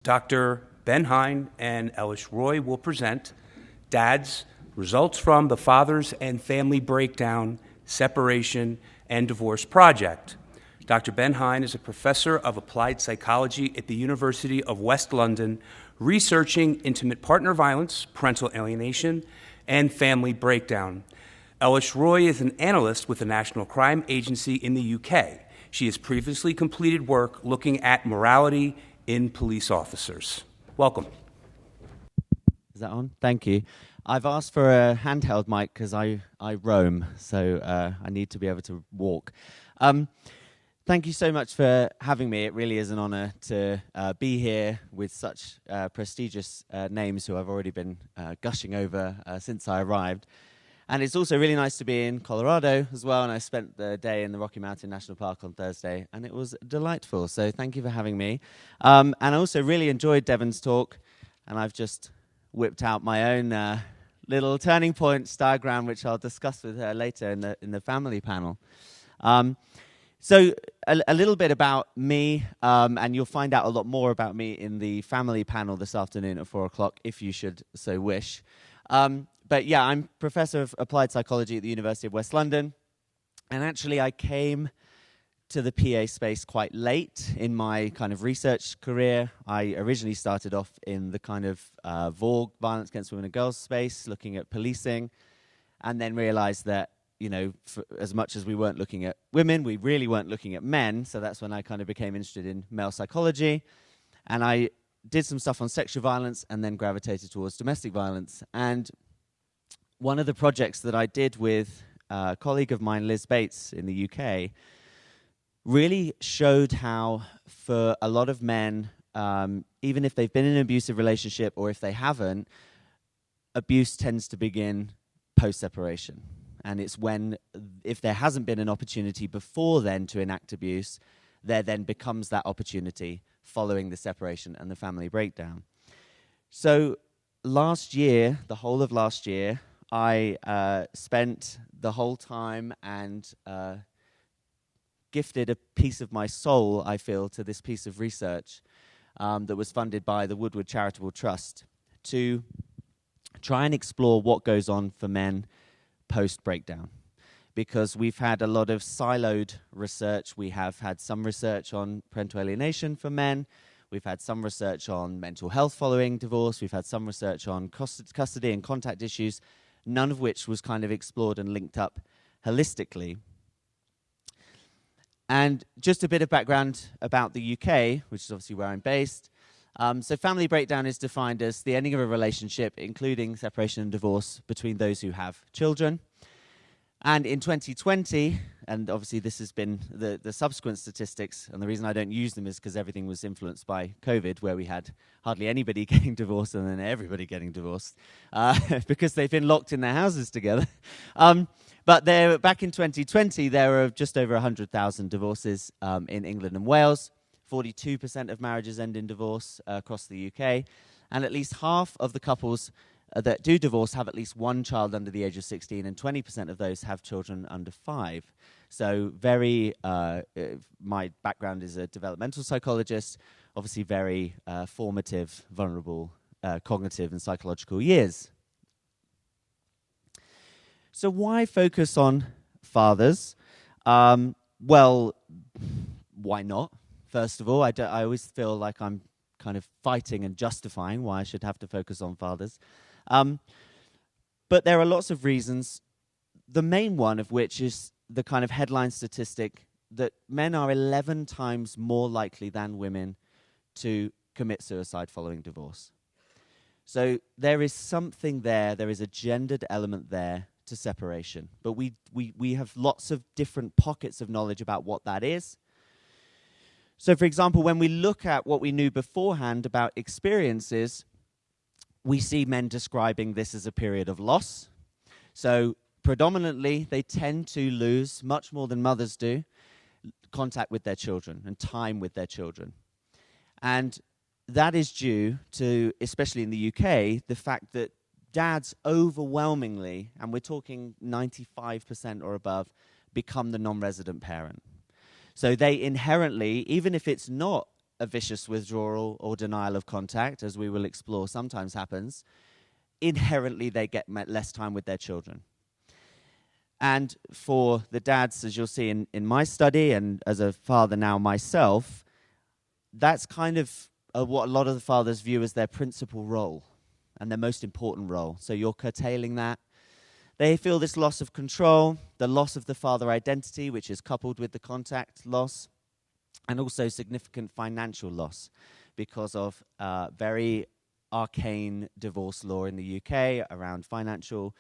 Dr. Ben Hine and Eilish Roy will present Dads, Results from the Fathers and Family Breakdown, Separation, and Divorce Project. Dr. Ben Hine is a professor of applied psychology at the University of West London, researching intimate partner violence, parental alienation, and family breakdown. Eilish Roy is an analyst with the National Crime Agency in the UK. She has previously completed work looking at morality in police officers. Welcome. Is that on? Thank you. I've asked for a handheld mic because I roam, so I need to be able to walk. Thank you so much for having me. It really is an honor to be here with such prestigious names who I've already been gushing over since I arrived. And it's also really nice to be in Colorado as well, and I spent the day in the Rocky Mountain National Park on Thursday, and it was delightful. So thank you for having me. And I also really enjoyed Devon's talk, and I've just whipped out my own little turning points diagram, which I'll discuss with her later in the family panel. So a little bit about me, and you'll find out a lot more about me in the family panel this afternoon at 4 o'clock, if you should so wish. But yeah, I'm professor of applied psychology at the University of West London, and actually I came to the PA space quite late in my kind of research career. I originally started off in the kind of VOG, violence against women and girls space, looking at policing, and then realized that, you know, for as much as we weren't looking at women, we really weren't looking at men, so that's when I kind of became interested in male psychology, and I did some stuff on sexual violence and then gravitated towards domestic violence. And one of the projects that I did with a colleague of mine, Liz Bates, in the UK, really showed how for a lot of men, even if they've been in an abusive relationship or if they haven't, abuse tends to begin post-separation. And it's when, if there hasn't been an opportunity before then to enact abuse, there then becomes that opportunity following the separation and the family breakdown. So last year, the whole of last year, I spent the whole time and gifted a piece of my soul, I feel, to this piece of research that was funded by the Woodward Charitable Trust to try and explore what goes on for men post-breakdown. Because we've had a lot of siloed research. We have had some research on parental alienation for men. We've had some research on mental health following divorce. We've had some research on custody and contact issues, none of which was kind of explored and linked up holistically. And just a bit of background about the UK, which is obviously where I'm based. So family breakdown is defined as the ending of a relationship, including separation and divorce, between those who have children. And in 2020, and obviously this has been the subsequent statistics, and the reason I don't use them is because everything was influenced by COVID, where we had hardly anybody getting divorced and then everybody getting divorced, because they've been locked in their houses together. But back in 2020, there were just over 100,000 divorces in England and Wales. 42% of marriages end in divorce across the UK, and at least half of the couples that do divorce have at least one child under the age of 16, and 20% of those have children under 5. So my background is a developmental psychologist, obviously very formative, vulnerable, cognitive and psychological years. So why focus on fathers? Well, why not? First of all, I always feel like I'm kind of fighting and justifying why I should have to focus on fathers. But there are lots of reasons, the main one of which is the kind of headline statistic that men are 11 times more likely than women to commit suicide following divorce. So there is something there is a gendered element there to separation. But we have lots of different pockets of knowledge about what that is. So for example, when we look at what we knew beforehand about experiences, we see men describing this as a period of loss. So predominantly, they tend to lose, much more than mothers do, contact with their children and time with their children. And that is due to, especially in the UK, the fact that dads overwhelmingly, and we're talking 95% or above, become the non-resident parent. So they inherently, even if it's not a vicious withdrawal or denial of contact, as we will explore sometimes happens, inherently they get less time with their children. And for the dads, as you'll see in my study, and as a father now myself, that's kind of what a lot of the fathers view as their principal role and their most important role. So you're curtailing that. They feel this loss of control, the loss of the father identity, which is coupled with the contact loss, and also significant financial loss because of very arcane divorce law in the UK around financial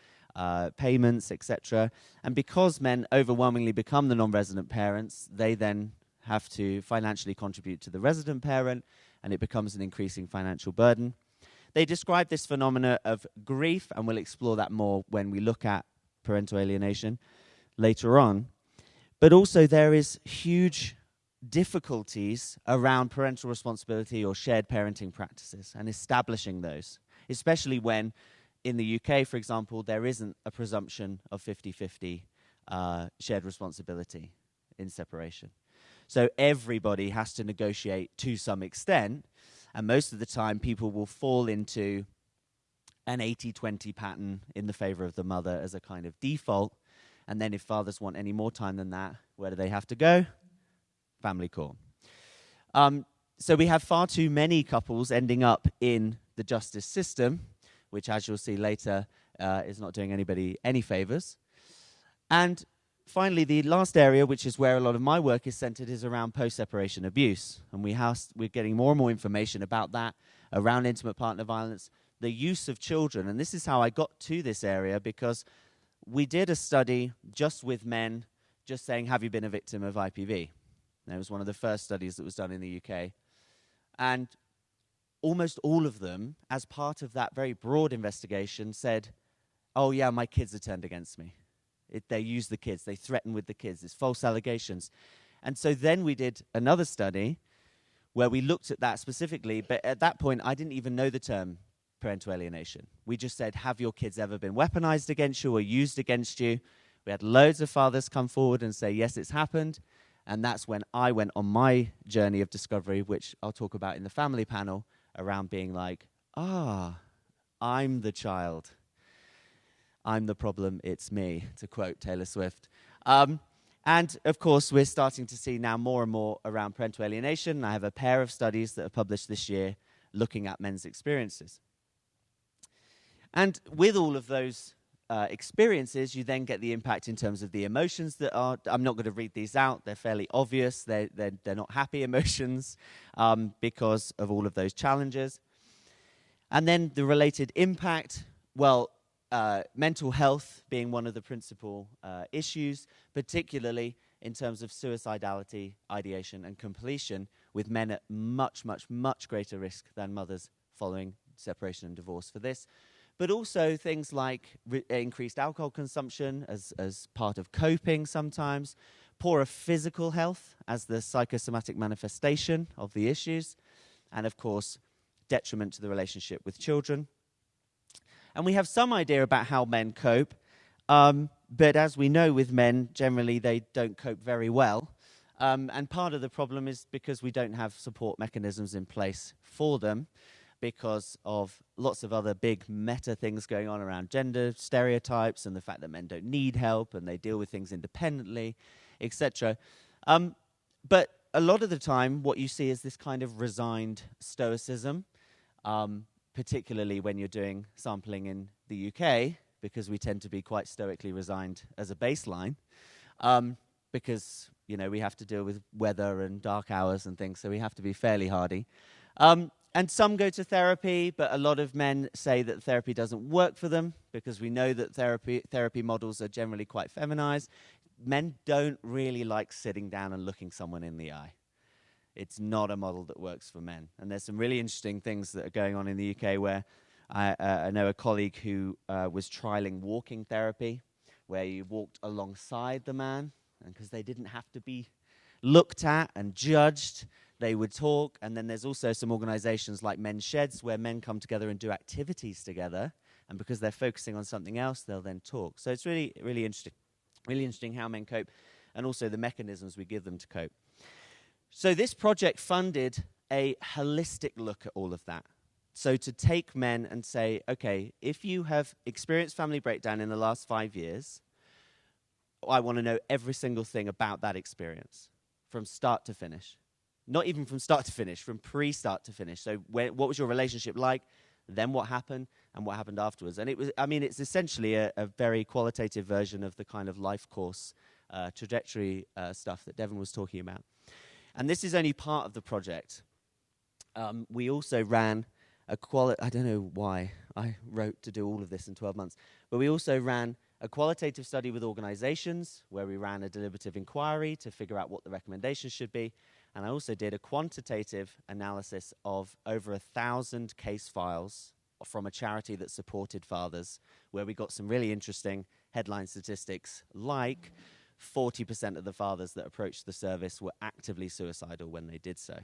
payments, etc. And because men overwhelmingly become the non-resident parents, they then have to financially contribute to the resident parent, and it becomes an increasing financial burden. They describe this phenomena of grief, and we'll explore that more when we look at parental alienation later on. But also there is huge difficulties around parental responsibility or shared parenting practices and establishing those, especially when in the UK, for example, there isn't a presumption of 50-50 shared responsibility in separation. So everybody has to negotiate to some extent, and most of the time people will fall into an 80-20 pattern in the favor of the mother as a kind of default. And then if fathers want any more time than that, where do they have to go? Family court. So we have far too many couples ending up in the justice system, which, as you'll see later, is not doing anybody any favors. And finally, the last area, which is where a lot of my work is centered, is around post-separation abuse. And we're getting more and more information about that, around intimate partner violence, the use of children. And this is how I got to this area, because we did a study just with men, just saying, have you been a victim of IPV? And it was one of the first studies that was done in the UK. And almost all of them, as part of that very broad investigation, said, oh yeah, my kids are turned against me. They use the kids, they threaten with the kids, it's false allegations. And so then we did another study where we looked at that specifically, but at that point I didn't even know the term parental alienation. We just said, have your kids ever been weaponized against you or used against you? We had loads of fathers come forward and say, yes, it's happened. And that's when I went on my journey of discovery, which I'll talk about in the family panel, around being like, I'm the child. I'm the problem, it's me, to quote Taylor Swift. And, of course, we're starting to see now more and more around parental alienation. I have a pair of studies that are published this year looking at men's experiences. And with all of those experiences, you then get the impact in terms of the emotions that are, I'm not going to read these out, they're fairly obvious, they're not happy emotions because of all of those challenges. And then the related impact, well, mental health being one of the principal issues, particularly in terms of suicidality, ideation, and completion, with men at much, much, much greater risk than mothers following separation and divorce for this. But also things like increased alcohol consumption as part of coping sometimes, poorer physical health as the psychosomatic manifestation of the issues, and of course, detriment to the relationship with children. And we have some idea about how men cope, but as we know with men, generally they don't cope very well. And part of the problem is because we don't have support mechanisms in place for them, because of lots of other big meta things going on around gender stereotypes and the fact that men don't need help and they deal with things independently, etc. But a lot of the time, what you see is this kind of resigned stoicism, particularly when you're doing sampling in the UK, because we tend to be quite stoically resigned as a baseline, because, you know, we have to deal with weather and dark hours and things, so we have to be fairly hardy. And some go to therapy, but a lot of men say that therapy doesn't work for them, because we know that therapy models are generally quite feminized. Men don't really like sitting down and looking someone in the eye. It's not a model that works for men. And there's some really interesting things that are going on in the UK where I know a colleague who was trialing walking therapy, where you walked alongside the man, and because they didn't have to be looked at and judged, they would talk. And then there's also some organizations like Men's Sheds where men come together and do activities together, and because they're focusing on something else, they'll then talk. So it's really, really interesting how men cope, and also the mechanisms we give them to cope. So this project funded a holistic look at all of that. So to take men and say, okay, if you have experienced family breakdown in the last 5 years, I want to know every single thing about that experience from start to finish. Not even from start to finish, from pre-start to finish. So what was your relationship like, then what happened, and what happened afterwards. And it's essentially a very qualitative version of the kind of life course trajectory stuff that Devon was talking about. And this is only part of the project. We also ran I don't know why I wrote to do all of this in 12 months, but we also ran a qualitative study with organizations where we ran a deliberative inquiry to figure out what the recommendations should be. And I also did a quantitative analysis of over 1,000 case files from a charity that supported fathers, where we got some really interesting headline statistics, like 40% of the fathers that approached the service were actively suicidal when they did so.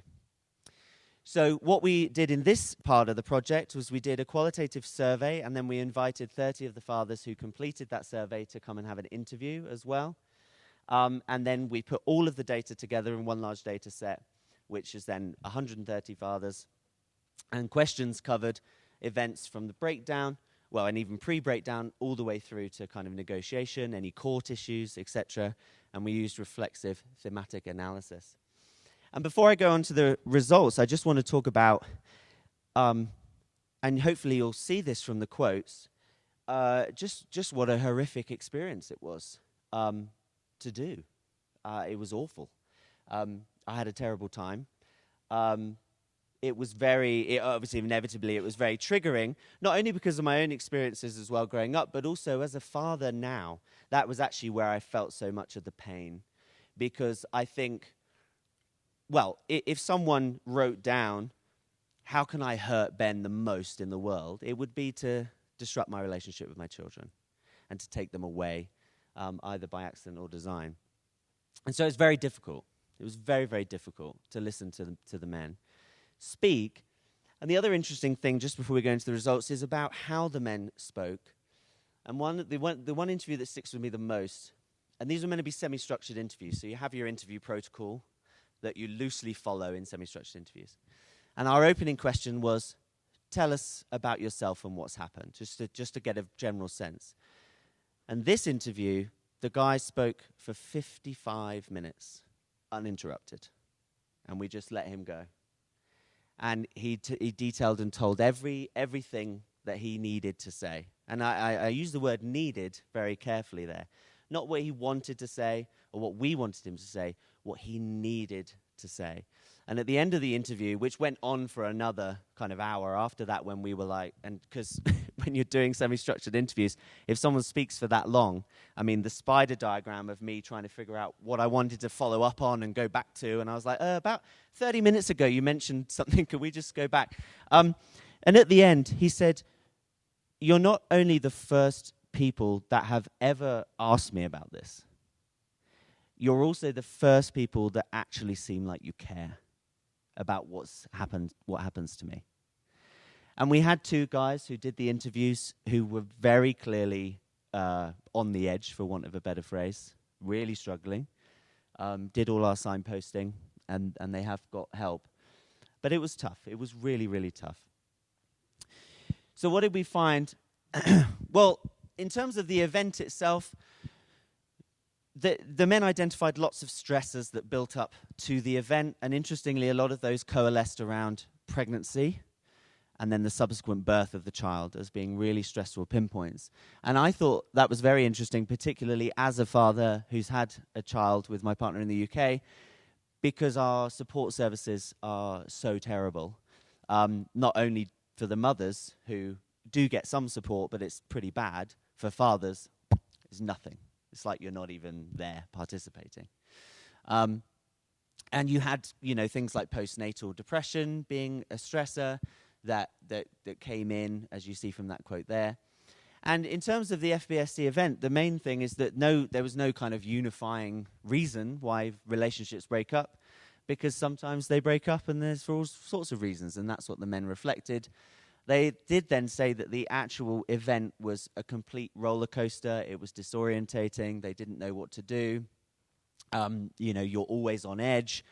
So what we did in this part of the project was we did a qualitative survey, and then we invited 30 of the fathers who completed that survey to come and have an interview as well. And then we put all of the data together in one large data set, which is then 130 fathers. And questions covered events from the breakdown, well, and even pre-breakdown, all the way through to kind of negotiation, any court issues, etc. And we used reflexive thematic analysis. And before I go on to the results, I just want to talk about, and hopefully you'll see this from the quotes, just what a horrific experience it was to do. It was awful. I had a terrible time. It was obviously, inevitably, it was very triggering, not only because of my own experiences as well growing up, but also as a father now. That was actually where I felt so much of the pain, because I think, well, if someone wrote down, how can I hurt Ben the most in the world, it would be to disrupt my relationship with my children and to take them away, either by accident or design. And so it's very difficult. It was very, very difficult to listen to the men speak. And the other interesting thing, just before we go into the results, is about how the men spoke. And the one interview that sticks with me the most, and these are meant to be semi-structured interviews, so you have your interview protocol that you loosely follow in semi-structured interviews. And our opening question was, tell us about yourself and what's happened, just to get a general sense. And this interview, the guy spoke for 55 minutes, uninterrupted. And we just let him go. And he detailed and told everything that he needed to say. And I use the word needed very carefully there. Not what he wanted to say or what we wanted him to say, what he needed to say. And at the end of the interview, which went on for another kind of hour after that, when we were like, and because when you're doing semi-structured interviews, if someone speaks for that long, I mean, the spider diagram of me trying to figure out what I wanted to follow up on and go back to, and I was like, about 30 minutes ago you mentioned something, can we just go back? And at the end, he said, you're not only the first people that have ever asked me about this, you're also the first people that actually seem like you care about what happens to me. And we had two guys who did the interviews who were very clearly on the edge, for want of a better phrase, really struggling, did all our signposting, and they have got help. But it was tough. It was really, really tough. So what did we find? Well, in terms of the event itself, the men identified lots of stressors that built up to the event, and interestingly, a lot of those coalesced around pregnancy and then the subsequent birth of the child as being really stressful pinpoints. And I thought that was very interesting, particularly as a father who's had a child with my partner in the UK, because our support services are so terrible, not only for the mothers who do get some support, but it's pretty bad. For fathers, it's nothing. It's like you're not even there participating. And you had, things like postnatal depression being a stressor that came in, as you see from that quote there. And in terms of the FBSD event, the main thing is that there was no kind of unifying reason why relationships break up, because sometimes they break up and there's for all sorts of reasons, and that's what the men reflected. They did then say that the actual event was a complete roller coaster. It was disorientating. They didn't know what to do. You're always on edge.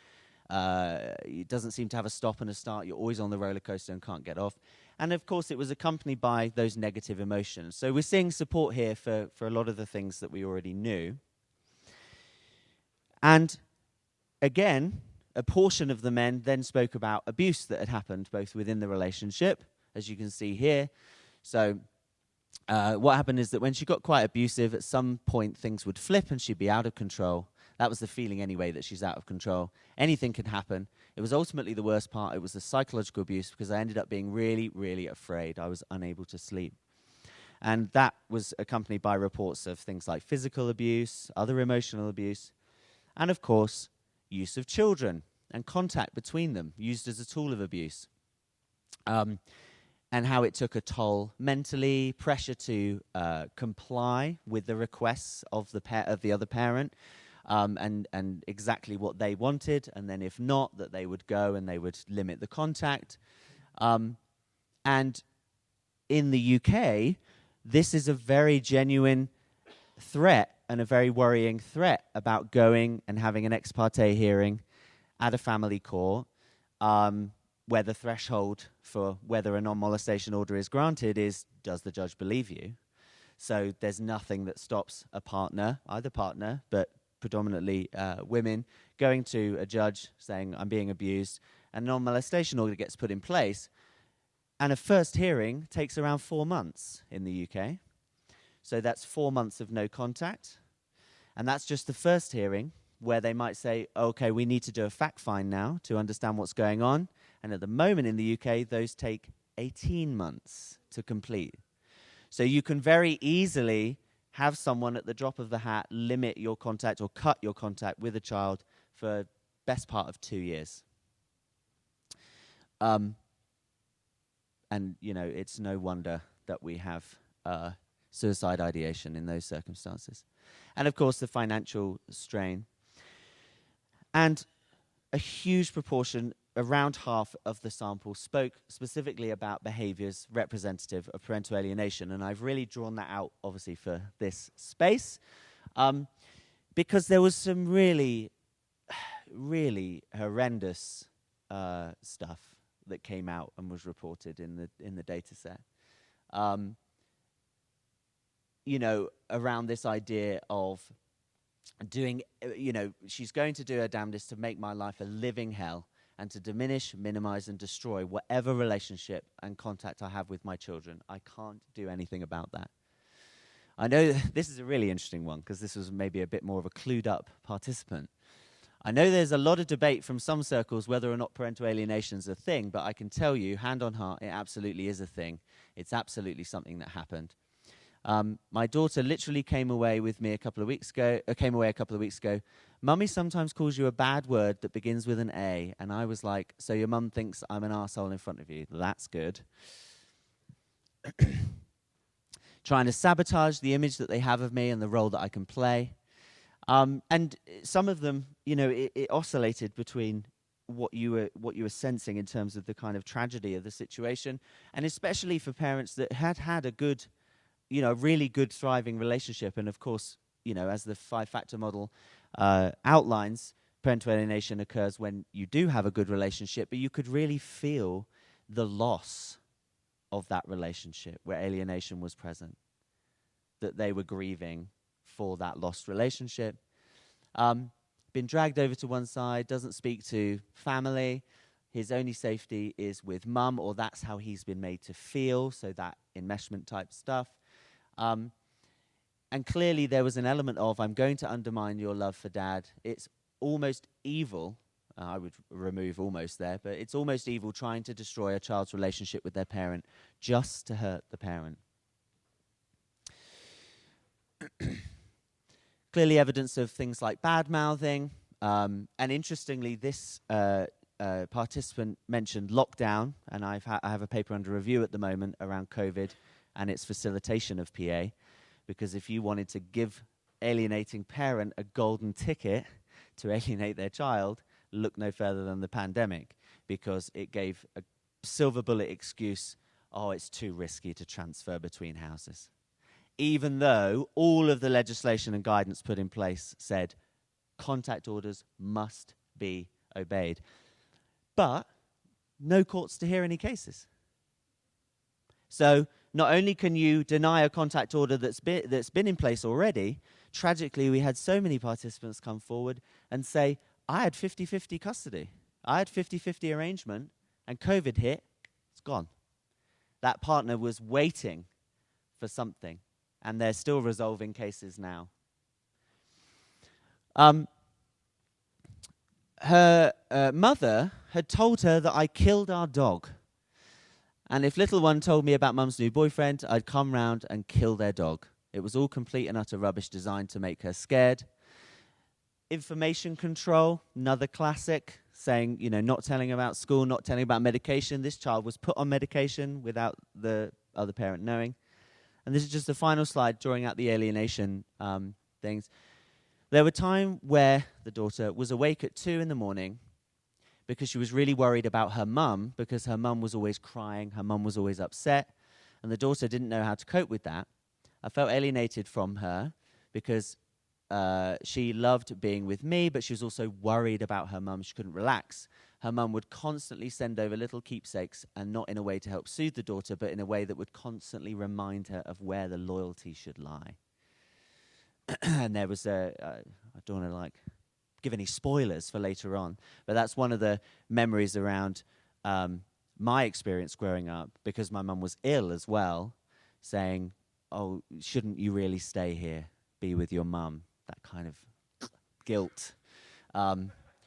It doesn't seem to have a stop and a start. You're always on the roller coaster and can't get off. And of course, it was accompanied by those negative emotions. So we're seeing support here for a lot of the things that we already knew. And again, a portion of the men then spoke about abuse that had happened both within the relationship, as you can see here. So what happened is that when she got quite abusive, at some point things would flip and she'd be out of control. That was the feeling anyway, that she's out of control. Anything could happen. It was ultimately the worst part. It was the psychological abuse, because I ended up being really, really afraid. I was unable to sleep. And that was accompanied by reports of things like physical abuse, other emotional abuse, and of course, use of children and contact between them, used as a tool of abuse. And how it took a toll mentally, pressure to comply with the requests of the other parent, and exactly what they wanted, and then if not, that they would go and they would limit the contact. And in the UK, this is a very genuine threat and a very worrying threat about going and having an ex parte hearing at a family court, where the threshold for whether a non-molestation order is granted is, does the judge believe you? So there's nothing that stops a partner, either partner, but predominantly women, going to a judge saying, I'm being abused, and a non-molestation order gets put in place. And a first hearing takes around 4 months in the UK. So that's 4 months of no contact. And that's just the first hearing, where they might say, okay, we need to do a fact find now to understand what's going on. And at the moment in the UK, those take 18 months to complete. So you can very easily have someone at the drop of the hat limit your contact or cut your contact with a child for best part of 2 years. And, you know, it's no wonder that we have suicide ideation in those circumstances. And, of course, the financial strain. And a huge proportion, around half of the sample, spoke specifically about behaviours representative of parental alienation. And I've really drawn that out, obviously, for this space, because there was some really, really horrendous stuff that came out and was reported in the data set. You know, around this idea of doing, you know, she's going to do her damnedest to make my life a living hell and to diminish, minimize, and destroy whatever relationship and contact I have with my children. I can't do anything about that. I know this is a really interesting one, because this was maybe a bit more of a clued up participant. I know there's a lot of debate from some circles whether or not parental alienation is a thing, but I can tell you, hand on heart, it absolutely is a thing. It's absolutely something that happened. My daughter literally came away a couple of weeks ago. Mummy sometimes calls you a bad word that begins with an A. And I was like, so your mum thinks I'm an arsehole in front of you. That's good. Trying to sabotage the image that they have of me and the role that I can play. And some of them, you know, it oscillated between what you were sensing in terms of the kind of tragedy of the situation, and especially for parents that had a good, you know, really good thriving relationship. And of course, you know, as the 5-factor model outlines, parental alienation occurs when you do have a good relationship, but you could really feel the loss of that relationship where alienation was present, that they were grieving for that lost relationship. Been dragged over to one side, doesn't speak to family. His only safety is with mum, or that's how he's been made to feel, so that enmeshment type stuff. And clearly there was an element of, I'm going to undermine your love for dad. It's almost evil. I would remove almost there, but it's almost evil trying to destroy a child's relationship with their parent just to hurt the parent. Clearly evidence of things like bad-mouthing. And interestingly, this participant mentioned lockdown, and I have a paper under review at the moment around COVID and its facilitation of PA, because if you wanted to give alienating parent a golden ticket to alienate their child, look no further than the pandemic, because it gave a silver bullet excuse, oh, it's too risky to transfer between houses. Even though all of the legislation and guidance put in place said contact orders must be obeyed. But no courts to hear any cases. So not only can you deny a contact order that's been in place already, tragically we had so many participants come forward and say, I had 50-50 custody. I had 50-50 arrangement, and COVID hit, it's gone. That partner was waiting for something, and they're still resolving cases now. Her mother had told her that I killed our dog. And if little one told me about mum's new boyfriend, I'd come round and kill their dog. It was all complete and utter rubbish designed to make her scared. Information control, another classic, saying, not telling about school, not telling about medication. This child was put on medication without the other parent knowing. And this is just the final slide drawing out the alienation things. There were times where the daughter was awake at 2 a.m. because she was really worried about her mum, because her mum was always crying, her mum was always upset, and the daughter didn't know how to cope with that. I felt alienated from her because she loved being with me, but she was also worried about her mum. She couldn't relax. Her mum would constantly send over little keepsakes, and not in a way to help soothe the daughter, but in a way that would constantly remind her of where the loyalty should lie. And there was I don't want to give any spoilers for later on, but that's one of the memories around my experience growing up, because my mum was ill as well, saying, oh, shouldn't you really stay here, be with your mum? That kind of guilt,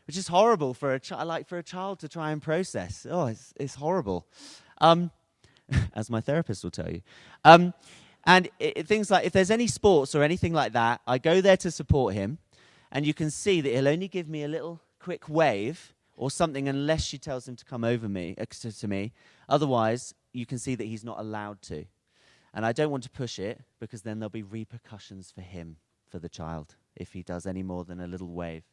which is horrible for a child to try and process. Oh, it's horrible, as my therapist will tell you. And things like, if there's any sports or anything like that, I go there to support him, and you can see that he'll only give me a little quick wave or something unless she tells him to come over to me. Otherwise, you can see that he's not allowed to. And I don't want to push it, because then there'll be repercussions for him, for the child, if he does any more than a little wave.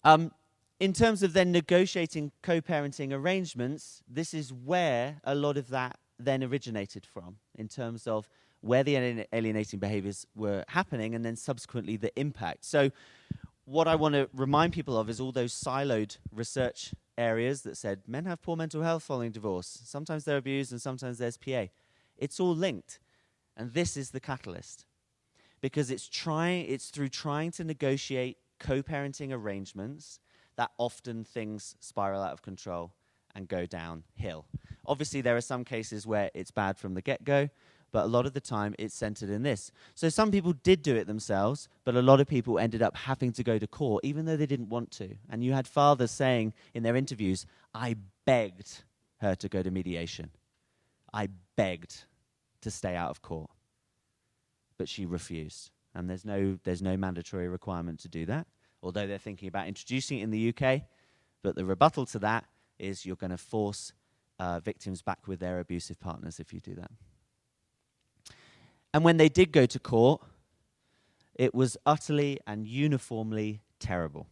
In terms of then negotiating co-parenting arrangements, this is where a lot of that then originated from, in terms of where the alienating behaviours were happening, and then subsequently the impact. So what I want to remind people of is all those siloed research areas that said men have poor mental health following divorce. Sometimes they're abused and sometimes there's PA. It's all linked. And this is the catalyst. Because it's through trying to negotiate co-parenting arrangements that often things spiral out of control and go downhill. Obviously, there are some cases where it's bad from the get-go, but a lot of the time it's centered in this. So some people did do it themselves, but a lot of people ended up having to go to court, even though they didn't want to. And you had fathers saying in their interviews, I begged her to go to mediation. I begged to stay out of court. But she refused. And there's no mandatory requirement to do that, although they're thinking about introducing it in the UK. But the rebuttal to that is you're going to force victims back with their abusive partners if you do that. And when they did go to court, it was utterly and uniformly terrible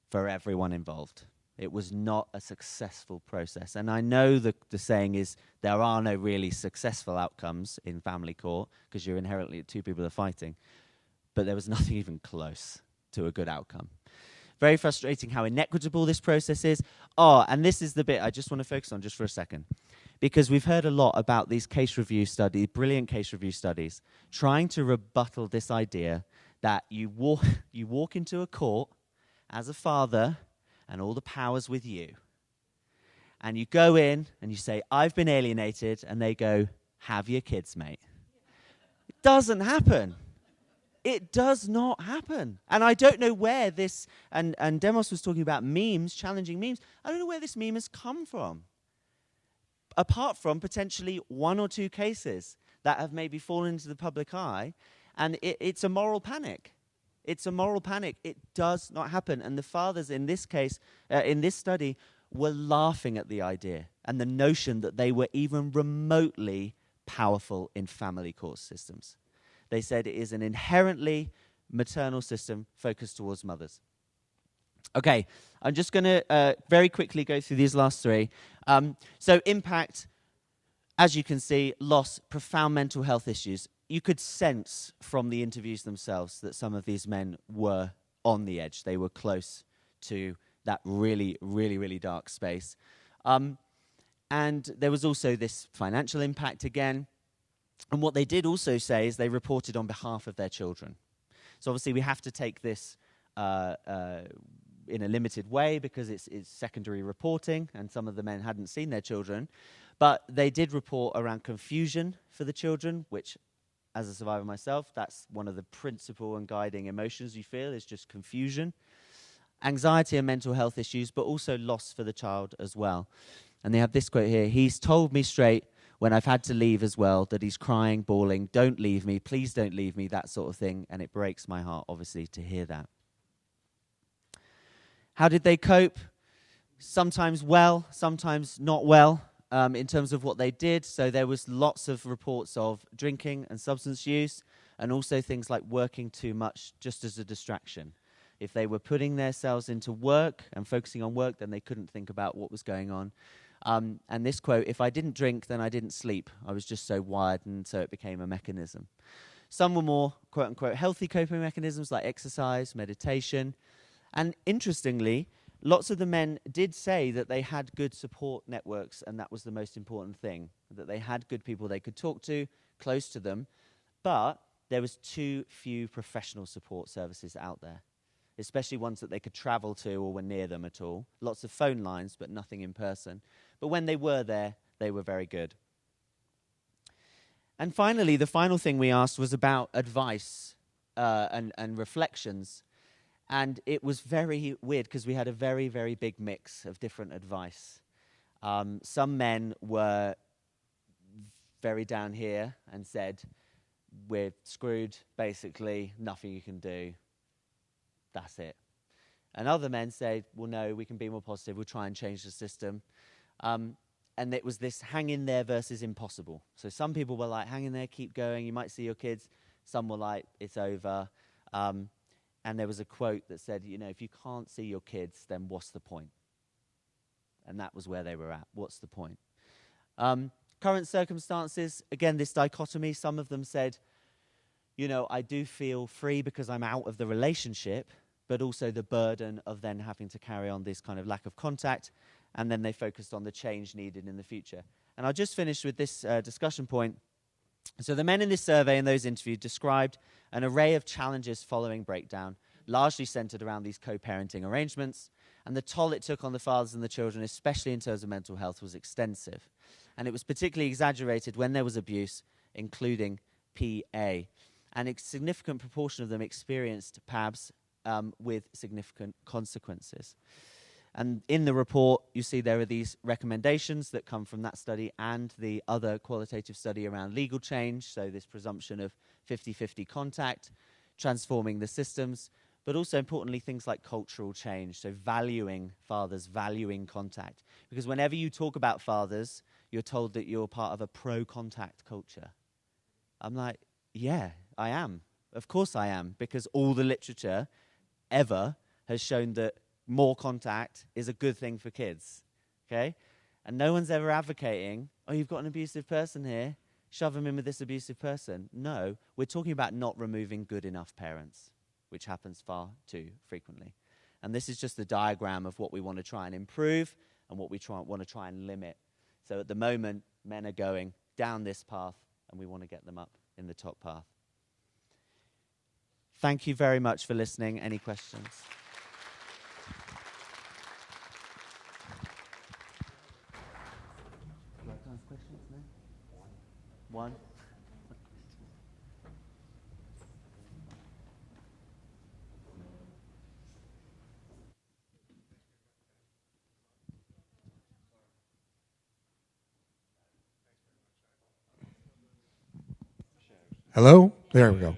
for everyone involved. It was not a successful process. And I know the saying is there are no really successful outcomes in family court, because you're inherently two people are fighting. But there was nothing even close to a good outcome. Very frustrating how inequitable this process is. Oh, and this is the bit I just want to focus on just for a second. Because we've heard a lot about these case review studies, brilliant case review studies, trying to rebuttal this idea that you walk into a court as a father and all the power's with you. And you go in and you say, I've been alienated, and they go, have your kids, mate. It doesn't happen. It does not happen. And I don't know where this, and Demos was talking about memes, challenging memes. I don't know where this meme has come from. Apart from potentially one or two cases that have maybe fallen into the public eye, and it's a moral panic. It's a moral panic. It does not happen. And the fathers in this case, in this study, were laughing at the idea and the notion that they were even remotely powerful in family court systems. They said it is an inherently maternal system focused towards mothers. Okay, I'm just going to very quickly go through these last three. So impact, as you can see, loss, profound mental health issues. You could sense from the interviews themselves that some of these men were on the edge. They were close to that really, really, really dark space. And there was also this financial impact again. And what they did also say is they reported on behalf of their children. So obviously we have to take this in a limited way because it's secondary reporting and some of the men hadn't seen their children. But they did report around confusion for the children, which, as a survivor myself, that's one of the principal and guiding emotions you feel is just confusion. Anxiety and mental health issues, but also loss for the child as well. And they have this quote here: "He's told me straight when I've had to leave as well that he's crying, bawling, 'Don't leave me, please don't leave me,' that sort of thing. And it breaks my heart, obviously, to hear that." How did they cope? Sometimes well, sometimes not well, in terms of what they did. So there was lots of reports of drinking and substance use, and also things like working too much just as a distraction. If they were putting themselves into work and focusing on work, then they couldn't think about what was going on. And this quote: "If I didn't drink, then I didn't sleep. I was just so wired," and so it became a mechanism. Some were more, quote-unquote, healthy coping mechanisms like exercise, meditation. And interestingly, lots of the men did say that they had good support networks, and that was the most important thing, that they had good people they could talk to, close to them. But there was too few professional support services out there, especially ones that they could travel to or were near them at all. Lots of phone lines, but nothing in person. But when they were there, they were very good. And finally, the final thing we asked was about advice and reflections. And it was very weird because we had a very, very big mix of different advice. Some men were very down here and said, "We're screwed, basically, nothing you can do. That's it." And other men said, "Well, no, we can be more positive. We'll try and change the system." And it was this hang in there versus impossible. So some people were like, hang in there, keep going, you might see your kids. Some were like, it's over. And there was a quote that said, if you can't see your kids, then what's the point? And that was where they were at. What's the point? Current circumstances, again, this dichotomy. Some of them said, I do feel free because I'm out of the relationship, but also the burden of then having to carry on this kind of lack of contact. And then they focused on the change needed in the future. And I'll just finish with this discussion point. So the men in this survey and those interviewed described an array of challenges following breakdown, largely centered around these co-parenting arrangements. And the toll it took on the fathers and the children, especially in terms of mental health, was extensive. And it was particularly exaggerated when there was abuse, including PA. And a significant proportion of them experienced PABs with significant consequences. And in the report, you see there are these recommendations that come from that study and the other qualitative study around legal change, so this presumption of 50-50 contact, transforming the systems, but also importantly things like cultural change, so valuing fathers, valuing contact. Because whenever you talk about fathers, you're told that you're part of a pro-contact culture. I'm like, yeah, I am. Of course I am, because all the literature ever has shown that more contact is a good thing for kids, okay? And no one's ever advocating, you've got an abusive person here, shove them in with this abusive person. No, we're talking about not removing good enough parents, which happens far too frequently. And this is just the diagram of what we want to try and improve and what we want to try and limit. So at the moment, men are going down this path, and we want to get them up in the top path. Thank you very much for listening. Any questions? Questions now? One. Hello? There we go.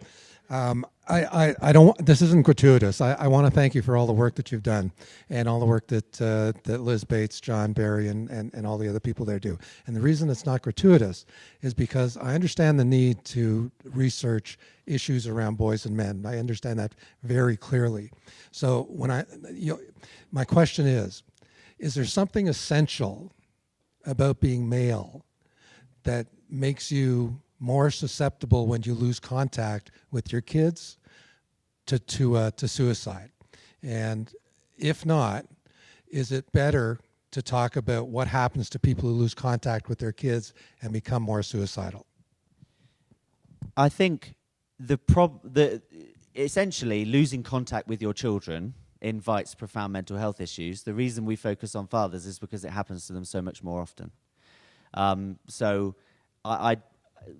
I don't. This isn't gratuitous. I want to thank you for all the work that you've done and all the work that Liz Bates, John Barry, and all the other people there do. And the reason it's not gratuitous is because I understand the need to research issues around boys and men. I understand that very clearly. So my question is there something essential about being male that makes you more susceptible when you lose contact with your kids to suicide? And if not, is it better to talk about what happens to people who lose contact with their kids and become more suicidal? I think essentially losing contact with your children invites profound mental health issues. The reason we focus on fathers is because it happens to them so much more often.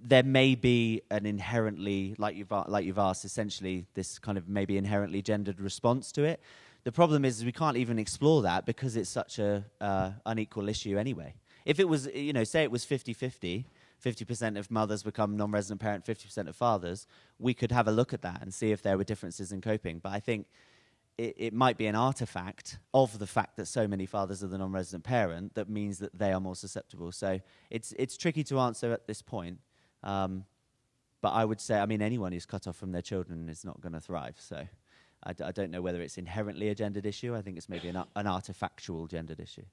There may be an inherently, like you've asked, essentially this kind of maybe inherently gendered response to it. The problem is we can't even explore that because it's such a unequal issue anyway. If it was, say it was 50-50, 50% of mothers become non-resident parent, 50% of fathers, we could have a look at that and see if there were differences in coping. But I think it might be an artifact of the fact that so many fathers are the non-resident parent that means that they are more susceptible. So it's tricky to answer at this point. But I would say, anyone who's cut off from their children is not going to thrive. So I don't know whether it's inherently a gendered issue. I think it's maybe an artifactual gendered issue.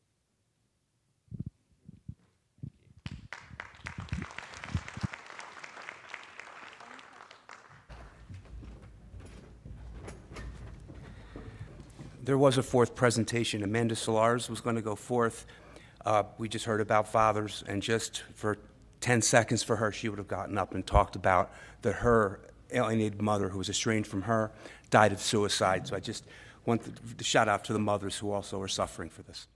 There was a fourth presentation. Amanda Solars was going to go forth. We just heard about fathers, and just for 10 seconds for her, she would have gotten up and talked about that her alienated mother, who was estranged from her, died of suicide. So I just want to shout out to the mothers who also are suffering for this.